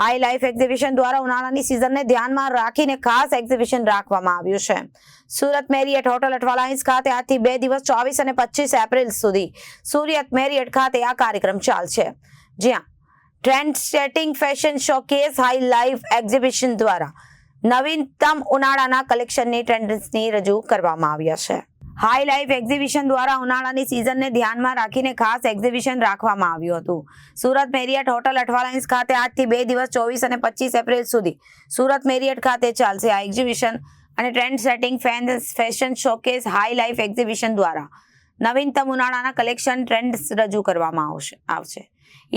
High life exhibition દ્વારા ઉનાળાની સિઝનને ધ્યાનમાં રાખીને ખાસ એક્ઝિબિશન રાખવામાં આવ્યું છે. સુરત મેરિયટ હોટલ અઠવાલાઇન્સ ખાતે આજથી 2 દિવસ 24 અને 25 એપ્રિલ સુધી સુરત મેરિયટ ખાતે આ કાર્યક્રમ ચાલશે, જ્યાં trend setting fashion showcase high life exhibition દ્વારા નવીનતમ ઉનાળાના કલેક્શનની ટ્રેન્ડ્સની રજૂ કરવામાં આવ્યા છે. હાઈ લાઈફ એક્ઝિબિશન દ્વારા ઉનાળાની સિઝનને ધ્યાનમાં રાખીને ખાસ એક્ઝિબિશન રાખવામાં આવ્યું હતું. સુરત મેરિયટ હોટલ અઠવાલાઇન્સ ખાતે આજથી 2 દિવસ 24 અને 25 એપ્રિલ સુધી સુરત મેરિયટ ખાતે ચાલશે. આ એક્ઝિબિશન અને trend setting fashion showcase high life exhibition દ્વારા નવીનતમ ઉનાળાના કલેક્શન ટ્રેન્ડ્સ રજૂ કરવામાં આવશે.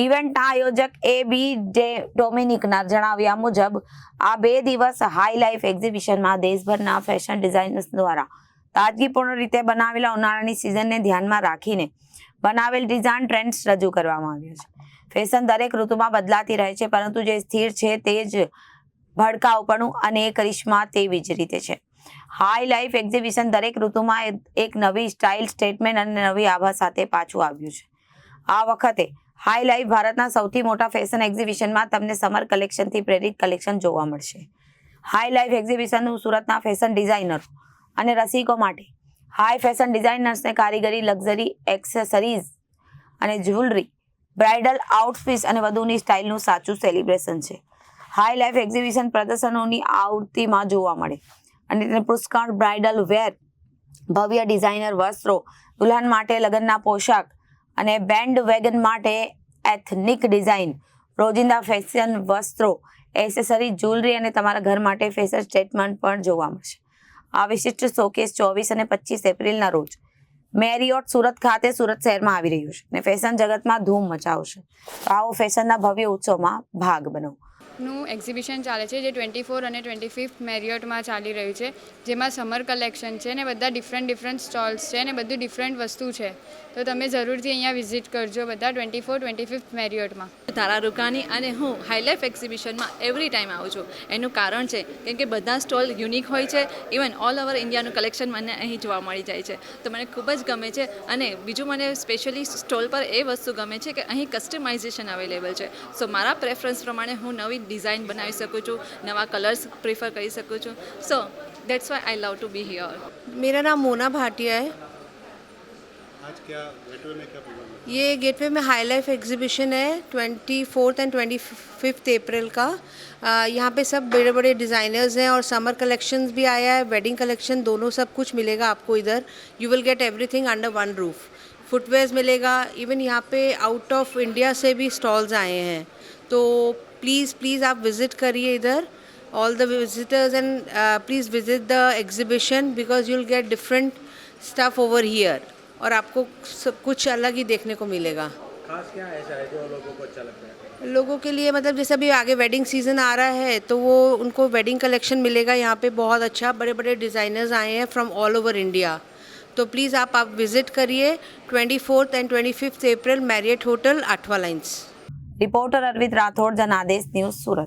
ઇવેન્ટના આયોજક AB ડોમિનિકના જણાવ્યા મુજબ આ 2 દિવસ હાઈ લાઈફ એક્ઝિબિશનમાં દેશભરના ફેશન ડિઝાઇનર્સ દ્વારા તાજગીપૂર્ણ રીતે બનાવેલા ઉનાળાની સિઝનને ધ્યાનમાં રાખીને બનાવેલ ડિઝાઇન ટ્રેન્ડ્સ રજૂ કરવામાં આવ્યા છે. ફેશન દરેક ઋતુમાં બદલાતી રહે છે, પરંતુ જે સ્થિર છે તે જ ભડકાઉપણું અને કરિશ્મા તેવી જ રીતે છે. હાઈ લાઈફ એક્ઝિબિશન દરેક ઋતુમાં એક નવી સ્ટાઇલ, સ્ટેટમેન્ટ અને નવી આભા સાથે પાછું આવ્યું છે. આ વખતે હાઈ લાઈફ ભારતના સૌથી મોટા ફેશન એક્ઝિબિશનમાં તમને સમર કલેક્શનથી પ્રેરિત કલેક્શન જોવા મળશે. હાઈ લાઈફ એક્ઝિબિશનનું સુરતના ફેશન ડિઝાઇનરો અને રસિકો માટે હાઈ ફેશન ડિઝાઇનર્સને કારીગરી, લક્ઝરી એક્સેસરીઝ અને જ્વેલરી, બ્રાઇડલ આઉટફિટ્સ અને વધુની સ્ટાઇલનું સાચું સેલિબ્રેશન છે. હાઈ લાઈફ એક્ઝિબિશન પ્રદર્શનોની આવૃત્તિમાં જોવા મળે અને તેને પુષ્કળ બ્રાઇડલ વેર, ભવ્ય ડિઝાઇનર વસ્ત્રો, દુલ્હન માટે લગ્નના પોશાક અને બેન્ડ વેગન માટે એથનિક ડિઝાઇન, રોજિંદા ફેશન વસ્ત્રો, એસેસરી, જ્વેલરી અને તમારા ઘર માટે ફેશન સ્ટેટમેન્ટ પણ જોવા મળશે. આ વિશિષ્ટ શોકેસ 24 અને 25 એપ્રિલના રોજ મેરિયોટ સુરત ખાતે સુરત શહેરમાં આવી રહ્યું છે અને ફેશન જગતમાં ધૂમ મચાવશે. તો આવો ફેશનના ભવ્ય ઉત્સવમાં ભાગ બનો. નું એક્ઝિબિશન ચાલે છે, જે 24 અને 25 મેરિયોટમાં ચાલી રહ્યું છે, જેમાં સમર કલેક્શન છે ને બધા ડિફરન્ટ સ્ટોલ્સ છે ને બધું ડિફરન્ટ વસ્તુ છે. તો તમે જરૂરથી અહીંયા વિઝિટ કરજો બધા 24-25 મેરિયોટમાં. ધારા રૂકાની અને હું હાઈ લાઈફ એક્ઝિબિશનમાં એવરી ટાઈમ આવું છું. એનું કારણ છે કેમ કે બધા સ્ટોલ યુનિક હોય છે. ઇવન ઓલ ઓવર ઇન્ડિયાનું કલેક્શન મને અહીં જોવા મળી જાય છે, તો મને ખૂબ જ ગમે છે. અને બીજું મને સ્પેશિયલી સ્ટોલ પર એ વસ્તુ ગમે છે કે અહીં કસ્ટમાઇઝેશન અવેલેબલ છે. સો મારા પ્રેફરન્સ પ્રમાણે હું નવી ડિઝાઇન બનાવી શકું છું, નવા કલર્સ પ્રેફર કરી શકું છું. So that's why I love to be here. मेरा नाम मोना भाटिया है. आज क्या गेटवे में क्या प्रोग्राम है? ये गेटवे में हाई लाइफ एग्जीबिशन है 24th एंड 25th अप्रैल का. यहाँ पे सब बड़े बड़े डिज़ाइनर्स हैं और समर कलेक्शंस भी आया है, वेडिंग कलेक्शन, दोनों सब कुछ मिलेगा आपको इधर. You will get everything under one roof. Footwears मिलेगा. इवन यहाँ पे आउट ऑफ इंडिया से भी स्टॉल्स आए हैं. तो प्लीज़ आप विज़िट करिए इधर. All the visitors and please visit the exhibition because you will get different stuff over here और आपको सब कुछ अलग ही देखने को मिलेगा. खास क्या ऐसा है जो लोगों को अच्छा लगता है? लोगों के लिए मतलब जैसे अभी आगे वेडिंग सीज़न आ रहा है तो वो उनको वेडिंग कलेक्शन मिलेगा. यहाँ पे बहुत अच्छा बड़े बड़े डिज़ाइनर्स आए हैं फ्रॉम ऑल ओवर इंडिया. तो प्लीज़ आप विज़िट करिए 24th and 25th April Marriott hotel Athwa lines. Reporter Arvind Rathod, Janadesh news, Surat.